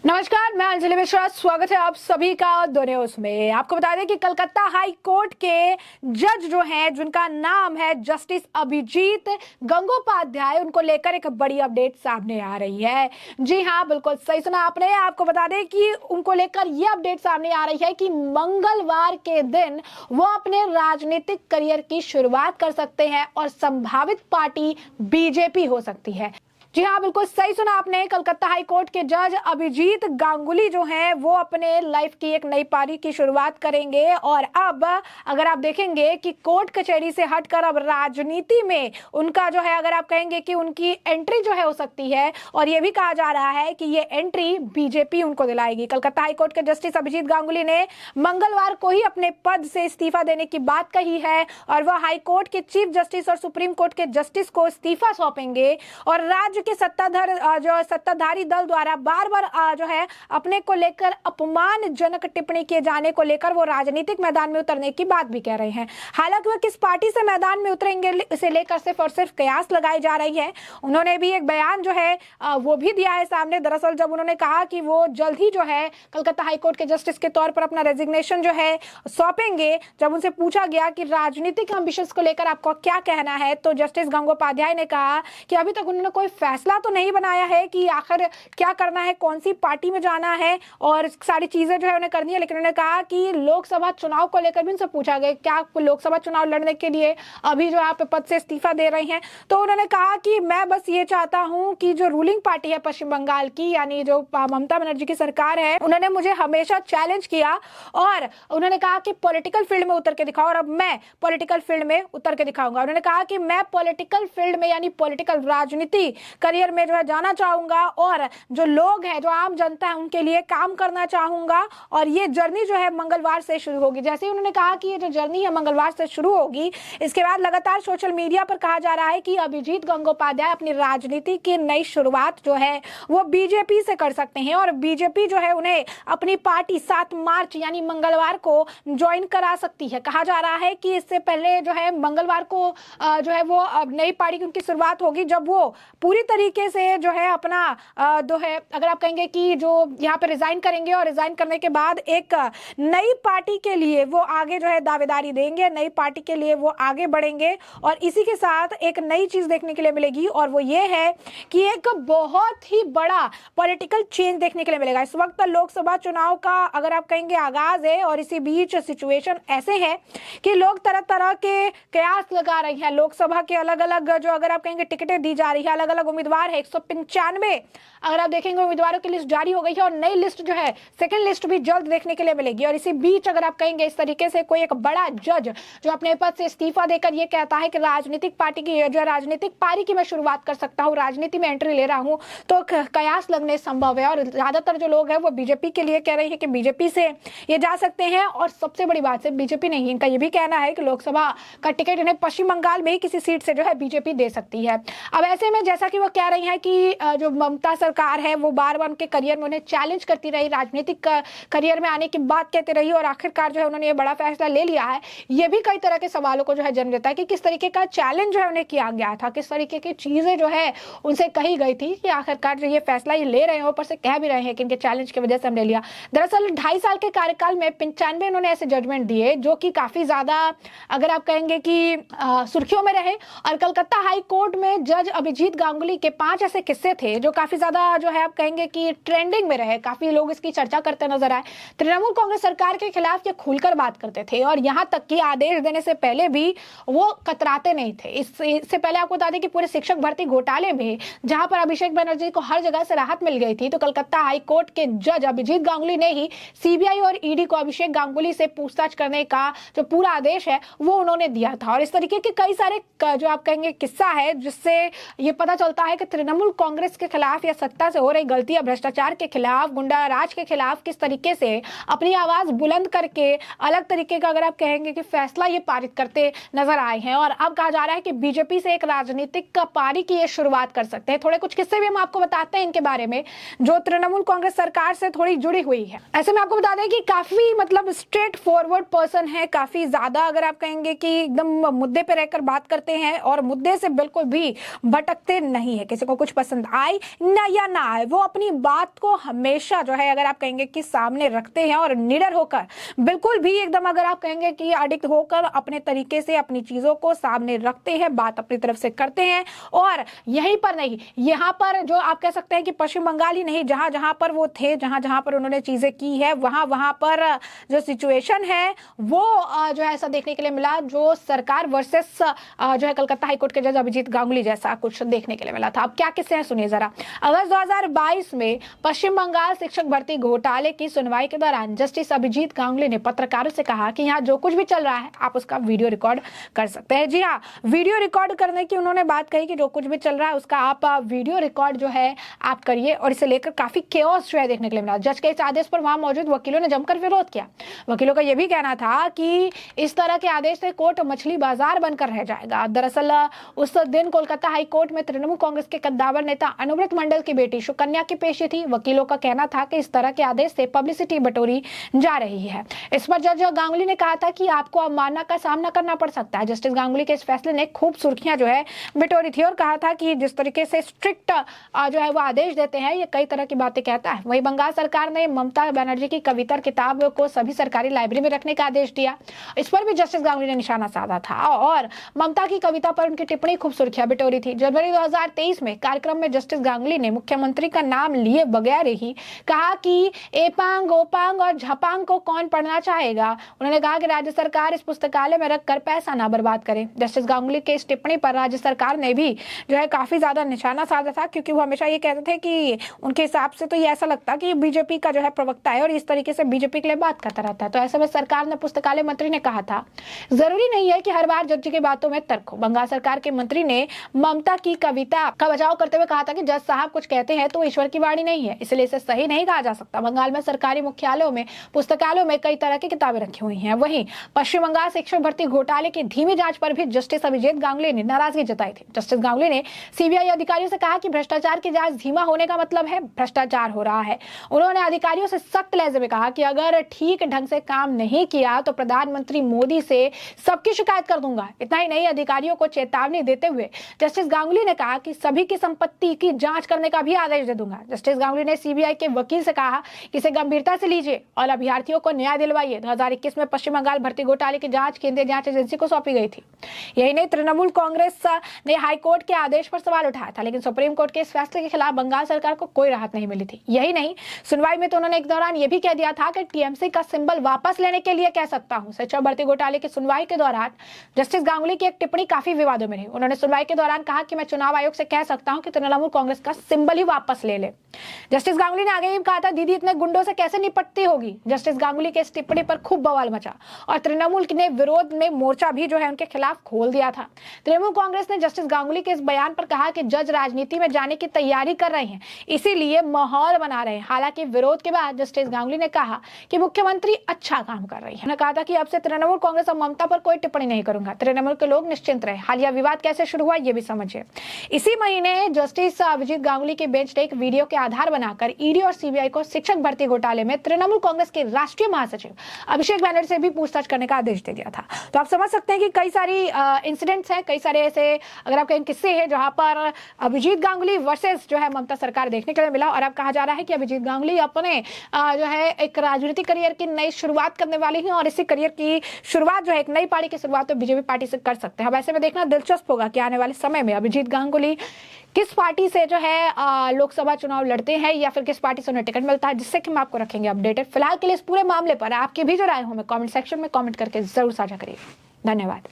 नमस्कार, मैं अंजलि मिश्रा। स्वागत है आप सभी का द न्यूज में। आपको बता दें कि कलकत्ता हाई कोर्ट के जज जो हैं, जिनका नाम है जस्टिस अभिजीत गंगोपाध्याय, उनको लेकर एक बड़ी अपडेट सामने आ रही है। जी हाँ, बिल्कुल सही सुना आपने। आपको बता दें कि उनको लेकर यह अपडेट सामने आ रही है कि मंगलवार के दिन वो अपने राजनीतिक करियर की शुरुआत कर सकते हैं और संभावित पार्टी बीजेपी हो सकती है। जी हाँ, बिल्कुल सही सुना आपने। कलकत्ता हाई कोर्ट के जज अभिजीत गांगुली जो हैं, वो अपने लाइफ की एक नई पारी की शुरुआत करेंगे। और अब अगर आप देखेंगे कि कोर्ट कचहरी से हटकर अब राजनीति में उनका जो है, अगर आप कहेंगे कि उनकी एंट्री जो है हो सकती है, और ये भी कहा जा रहा है कि ये एंट्री बीजेपी उनको दिलाएगी। कलकत्ता हाई कोर्ट के जस्टिस अभिजीत गांगुली ने मंगलवार को ही अपने पद से इस्तीफा देने की बात कही है, और वह हाई कोर्ट के चीफ जस्टिस और सुप्रीम कोर्ट के जस्टिस को इस्तीफा सौंपेंगे। और राज्य के सत्ताधारी दल द्वारा बार बार जो है अपने को लेकर अपमानजनक टिप्पणी किए जाने को लेकर वो राजनीतिक मैदान में उतरने की बात भी कह रहे हैं। हालांकि वो किस पार्टी से मैदान में उतरेंगे, इसे लेकर सिर्फ और सिर्फ कयास लगाई जा रही है। उन्होंने भी एक बयान जो है वो भी दिया है सामने। दरअसल जब उन्होंने कहा कि वो जल्द ही जो है कलकत्ता हाईकोर्ट के जस्टिस के तौर पर अपना रेजिग्नेशन जो है सौंपेंगे, जब उनसे पूछा गया कि राजनीतिक एम्बिशंस को लेकर आपको क्या कहना है, तो जस्टिस गंगोपाध्याय ने कहा कि अभी तक उन्होंने कोई फैसला तो नहीं बनाया है कि आखिर क्या करना है, कौन सी पार्टी में जाना है, और सारी चीजें जो है उन्हें करनी है। लेकिन उन्होंने कहा कि लोकसभा चुनाव को लेकर भी उनसे पूछा गया क्या आप लोकसभा चुनाव लड़ने के लिए अभी जो आप पद से इस्तीफा दे रही हैं, तो उन्होंने कहा कि मैं बस ये चाहता हूं कि जो रूलिंग पार्टी है पश्चिम बंगाल की, यानी जो ममता बनर्जी की सरकार है, उन्होंने मुझे हमेशा चैलेंज किया और उन्होंने कहा कि पॉलिटिकल फील्ड में उतर के दिखाओ, और अब मैं पॉलिटिकल फील्ड में उतर के दिखाऊंगा। उन्होंने कहा कि मैं पॉलिटिकल फील्ड में यानी पॉलिटिकल राजनीति करियर में जो है जाना चाहूंगा, और जो लोग हैं, जो आम जनता है, उनके लिए काम करना चाहूंगा। और ये जर्नी जो है मंगलवार से शुरू होगी। जैसे ही उन्होंने कहा कि ये जो जर्नी है मंगलवार से शुरू होगी, इसके बाद लगातार सोशल मीडिया पर कहा जा रहा है कि अभिजीत गंगोपाध्याय अपनी राजनीति की नई शुरुआत जो है वो बीजेपी से कर सकते हैं, और बीजेपी जो है उन्हें अपनी पार्टी 7 मार्च यानी मंगलवार को ज्वाइन करा सकती है। कहा जा रहा है कि इससे पहले जो है मंगलवार को जो है वो नई पार्टी की उनकी शुरुआत होगी, जब वो पूरी तरीके से जो है अपना जो है, अगर आप कहेंगे कि जो यहाँ पे रिजाइन करेंगे, और रिजाइन करने के बाद एक नई पार्टी के लिए वो आगे जो है दावेदारी देंगे, नई पार्टी के लिए वो आगे बढ़ेंगे। और इसी के साथ एक नई चीज देखने के लिए मिलेगी, और वो ये है कि एक बहुत ही बड़ा पॉलिटिकल चेंज देखने के लिए मिलेगा। इस वक्त लोकसभा चुनाव का अगर आप कहेंगे आगाज है, और इसी बीच सिचुएशन ऐसे है कि लोग तरह तरह के कयास लगा रहे हैं। लोकसभा के अलग अलग जो अगर आप कहेंगे टिकटें दी जा रही है, अलग अलग उम्मीदवार है, 195 अगर आप देखेंगे उम्मीदवारों की लिस्ट जारी हो गई है, और नई लिस्ट जो है सेकंड लिस्ट भी जल्द देखने के लिए मिलेगी। और इसी बीच अगर आप कहेंगे इस तरीके से कोई एक बड़ा जज जो अपने पद से इस्तीफा देकर ये कहता है कि राजनीतिक पार्टी की जो है राजनीतिक पारी की मैं शुरुआत कर सकता हूँ, राजनीति में एंट्री ले रहा हूँ, तो कयास लगने संभव है। और ज्यादातर जो लोग हैं वो बीजेपी के लिए कह रहे हैं कि बीजेपी से ये जा सकते हैं। और सबसे बड़ी बात है, बीजेपी नहीं, इनका ये भी कहना है कि लोकसभा का टिकट इन्हें पश्चिम बंगाल में ही किसी सीट से जो है बीजेपी दे सकती है। अब ऐसे में जैसा कि वो कह रही है कि जो ममता सरकार है वो बार बार उनके करियर में उन्हें चैलेंज करती रही, राजनीतिक करियर में आने की बात कहती रही, और आखिरकार जो है उन्होंने ये बड़ा फैसला ले लिया है। ये भी कई तरह के सवालों को जो है जन्म देता है कि किस तरीके का चैलेंज जो है उन्हें किया गया था, किस तरीके की चीजें जो है उनसे कही गई थी कि आखिरकार जो ये फैसला ये ले रहे हैं, ऊपर से कह भी रहे हैं कि इनके चैलेंज की वजह से हमने लिया। दरअसल 2.5 साल के कार्यकाल में 95 उन्होंने ऐसे जजमेंट दिए जो कि काफी ज्यादा अगर आप कहेंगे कि सुर्खियों में रहे। और कलकत्ता हाई कोर्ट में जज अभिजीत गांगुली के 5 ऐसे किस्से थे जो काफी ज्यादा जो है आप कहेंगे कि ट्रेंडिंग में रहे, काफी लोग इसकी चर्चा करते नजर आए। तृणमूल कांग्रेस सरकार के खिलाफ ये खुलकर बात करते थे, और यहां तक कि आदेश देने से पहले भी वो कतराते नहीं थे। इससे पहले आपको बता दें कि पूरे शिक्षक भर्ती घोटाले में जहां पर अभिषेक बनर्जी को हर जगह से राहत मिल गई थी, तो कलकत्ता हाई कोर्ट के जज अभिजीत गांगुली ने ही सीबीआई और ईडी को अभिषेक गांगुली से पूछताछ करने का जो पूरा आदेश है वो उन्होंने दिया था। और इस तरीके के कई सारे जो आप कहेंगे किस्सा है, जिससे ये पता चलता है कि तृणमूल कांग्रेस के खिलाफ या सत्ता से हो रही गलतियां, भ्रष्टाचार के खिलाफ, गुंडा राज के खिलाफ किस तरीके से अपनी आवाज बुलंद करके अलग तरीके का अगर आप कहेंगे कि फैसला ये पारित करते नजर आए हैं। और अब कहा जा रहा है कि बीजेपी से एक राजनीतिक पारी की ये शुरुआत कर सकते हैं। थोड़े कुछ किस्से भी हम आपको बताते हैं इनके बारे में, जो तृणमूल कांग्रेस सरकार से थोड़ी जुड़ी हुई है। ऐसे में आपको बता दें कि काफी मतलब स्ट्रेट फॉरवर्ड पर्सन है, काफी ज्यादा अगर आप कहेंगे कि एकदम मुद्दे पे रहकर बात करते हैं, और मुद्दे से बिल्कुल भी भटकते नहीं नहीं है, किसी को कुछ पसंद आए ना या ना आए, वो अपनी बात को हमेशा जो है अगर आप कहेंगे कि सामने रखते हैं और निडर होकर, बिल्कुल भी एकदम अगर आप कहेंगे कि अडिक्ट होकर अपने तरीके से अपनी चीजों को सामने रखते हैं, बात अपनी तरफ से करते हैं। और यहीं पर नहीं, यहाँ पर जो आप कह सकते हैं कि पश्चिम बंगाल ही नहीं, जहां जहां पर वो थे, जहां जहां पर उन्होंने चीजें की है, वहां वहां पर जो सिचुएशन है वो जो है ऐसा देखने के लिए मिला, जो सरकार वर्सेस जो है कलकत्ता हाईकोर्ट के जज अभिजीत गांगुली जैसा कुछ देखने के लिए मिला था। अब क्या किस्से हैं सुनिए जरा। अगस्त 2022 में पश्चिम बंगाल शिक्षक भर्ती घोटाले की सुनवाई के दौरान जस्टिस अभिजीत गांगुली ने पत्रकारों से कहा कि यहाँ जो कुछ भी चल रहा है आप उसका वीडियो रिकॉर्ड कर सकते हैं। जी हाँ, वीडियो रिकॉर्ड करने की उन्होंने बात कही कि जो कुछ भी चल रहा है उसका आप वीडियो रिकॉर्ड जो है आप करिए। और इसे लेकर काफी केओस जो है देखने के लिए मिला। जज के इस आदेश पर वहां मौजूद वकीलों ने जमकर विरोध किया। वकीलों का यह भी कहना था कि इस तरह के आदेश से कोर्ट मछली बाजार बनकर रह जाएगा। दरअसल उस दिन कोलकाता हाई कोर्ट में तृणमूल कांग्रेस के कद्दावर नेता अनुव्रत मंडल की बेटी सुकन्या की पेशी थी। वकीलों का कहना था कि इस तरह के आदेश से पब्लिसिटी बटोरी जा रही है। इस पर जज गांगुली ने कहा था कि आपको अवमानना का सामना करना पड़ सकता है। जस्टिस गांगुली के इस फैसले ने खूब सुर्खियां जो है बिटोरी थी और कहा था कि जिस तरीके से स्ट्रिक्ट जो है वो आदेश देते हैं, ये कई तरह की बातें कहता है। वहीं बंगाल सरकार ने ममता बनर्जी की कविता किताब को सभी सरकारी लाइब्रेरी में रखने का आदेश दिया। इस पर भी जस्टिस गांगुली ने निशाना साधा था और ममता की कविता पर उनकी टिप्पणी खूब सुर्खियां बिटोरी थी। जनवरी 2023 में कार्यक्रम में जस्टिस गांगुली ने मुख्यमंत्री का नाम लिए बगैर ही कहा कि एपांग, ओपांग और झपांग को कौन पढ़ना चाहेगा। उन्होंने कहा कि राज्य सरकार इस पुस्तकालय में रखकर पैसा ना बर्बाद करे। जस्टिस गांगुली के इस टिप्पणी पर राज्य सरकार ने भी जो है काफी ज्यादा निशाना साधा था, क्योंकि वो हमेशा ये कहते थे कि उनके हिसाब से तो ये ऐसा लगता कि बीजेपी का जो है प्रवक्ता है और इस तरीके से बीजेपी के लिए बात करता रहता है। तो ऐसे में सरकार ने, पुस्तकालय मंत्री ने कहा था, जरूरी नहीं है कि हर बार जज की बातों में तर्क हो। बंगाल सरकार के मंत्री ने ममता की कविता का बचाव करते हुए कहा था कि जज साहब कुछ कहते हैं तो ईश्वर की वाणी नहीं है, इसलिए इसे सही नहीं कहा जा सकता। बंगाल में सरकारी मुख्यालयों में, पुस्तकालयों में कई तरह की किताबें रखी हुई हैं। वहीं पश्चिम बंगाल शिक्षक भर्ती घोटाले की धीमी जांच पर भी जस्टिस अभिजीत गांगुली ने नाराजगी जताई थी। जस्टिस गांगुली ने सीबीआई अधिकारियों से कहा कि भ्रष्टाचार की जांच धीमा होने का मतलब है भ्रष्टाचार हो रहा है। उन्होंने अधिकारियों से सख्त लहजे में कहा कि अगर ठीक ढंग से काम नहीं किया तो प्रधानमंत्री मोदी से सबकी शिकायत कर दूंगा। इतना ही नहीं, अधिकारियों को चेतावनी देते हुए जस्टिस गांगुली ने कहा कि सभी की संपत्ति की जांच करने का भी आदेश दे दूंगा। जस्टिस गांगुली ने सीबीआई के वकील से कहा कि इसे गंभीरता से लीजिए और अभ्यर्थियों को न्याय दिलवाइए। 2021 में पश्चिम बंगाल भर्ती घोटाले की जांच केंद्रीय जांच एजेंसी को सौंपी गई थी। यही नहीं, तृणमूल कांग्रेस ने हाईकोर्ट के आदेश पर सवाल उठाया था, लेकिन सुप्रीम कोर्ट के इस फैसले के खिलाफ बंगाल सरकार को कोई राहत नहीं मिली थी। यही नहीं, सुनवाई में तो उन्होंने एक दौरान यह भी कह दिया था कि टीएमसी का सिंबल वापस लेने के लिए कह सकता हूं। शिक्षक भर्ती घोटाले की सुनवाई के दौरान जस्टिस गांगुली की एक टिप्पणी काफी विवादों में रही। उन्होंने सुनवाई के दौरान कहा कि मैं चुनाव आयोग से कह सकता हूं कि तृणमूल कांग्रेस का सिंबल ही वापस ले ले। जस्टिस गांगुली ने आगे भी कहा था, दीदी इतने गुंडों से कैसे निपटती होगी। जस्टिस गांगुली के इस टिप्पणी पर खूब बवाल मचा और तृणमूल ने विरोध में मोर्चा भी जो है उनके खिलाफ खोल दिया था। तृणमूल कांग्रेस ने जस्टिस गांगुली के इस बयान पर कहा कि जज राजनीति में जाने की तैयारी कर रहे हैं, इसीलिए माहौल बना रहे हैं। हालांकि विरोध के बाद जस्टिस गांगुली ने कहा कि मुख्यमंत्री अच्छा काम कर रही है। उन्होंने कहा था कि अब से तृणमूल कांग्रेस और ममता पर कोई टिप्पणी नहीं करूंगा। तृणमूल के लोग निश्चिंत रहे। हालिया विवाद कैसे शुरू हुआ ये भी समझिए। इसी महीने जस्टिस अभिजीत गांगुली की बेंच ने एक वीडियो के आधार बनाकर ईडी और सीबीआई को शिक्षक भर्ती घोटाले में तृणमूल कांग्रेस के राष्ट्रीय महासचिव अभिषेक बैनर्जी से भी पूछताछ करने का आदेश दे दिया था। तो आप समझ सकते हैं कि कई सारी इंसिडेंट्स हैं, कई सारे ऐसे अगर आप कहें किस्से हैं जहां पर अभिजीत गांगुली वर्सेस जो है ममता सरकार देखने के लिए मिला। और अब कहा जा रहा है कि अभिजीत गांगुली अपने जो है एक राजनीतिक करियर की नई शुरुआत करने वाली हैं और इसी करियर की शुरुआत जो है एक नई पारी की शुरुआत तो बीजेपी पार्टी से कर सकते हैं। अब ऐसे में देखना दिलचस्प होगा कि आने वाले समय में अभिजीत गांगुली किस पार्टी से जो है लोकसभा चुनाव लड़ते हैं या फिर किस पार्टी से उन्हें टिकट मिलता है, जिससे कि हम आपको रखेंगे अपडेटेड। फिलहाल के लिए इस पूरे मामले पर आपकी भी जो राय हो हमें कमेंट सेक्शन में कमेंट करके जरूर साझा करिए। धन्यवाद।